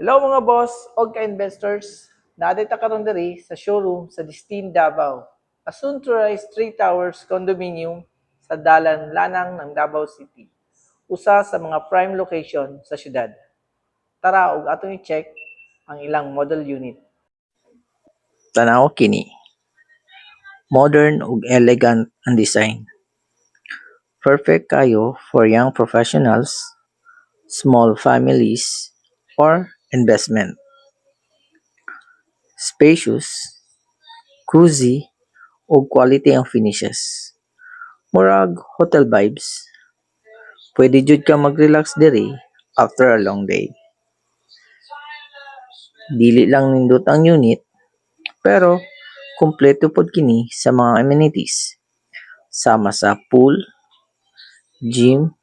Hello mga boss o ka-investors. Nadita karon diri sa showroom sa Distin Davao. A soon-to-rise 3 towers condominium sa Dalan Lanang ng Davao City. Usa sa mga prime location sa syudad. Tara ug atong i-check ang ilang model unit. Tanaw kini. Modern ug elegant ang design. Perfect kayo for young professionals, small families, or investment. Spacious, cozy, ug quality ang finishes. Murag hotel vibes. Pwede jud ka mag-relax diri after a long day. Dili lang nindot ang unit, pero kumpleto pod kini sa mga amenities. Sama sa pool, gym,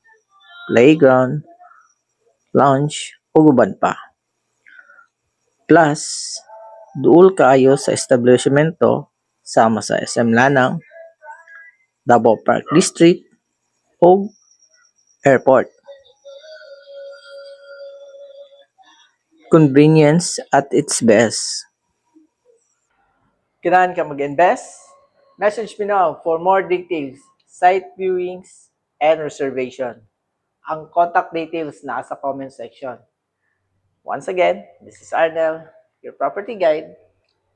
playground, lounge, ug uban pa. Plus, duol kaayo sa establishmento sama sa SM Lanang, Davao Park District, ug airport. Convenience at its best. Ganahan ka mag-invest? Message me now for more details, site viewings, and reservation. Ang contact details na sa comment section. Once again, this is Arnel, your property guide.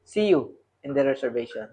See you in the reservation.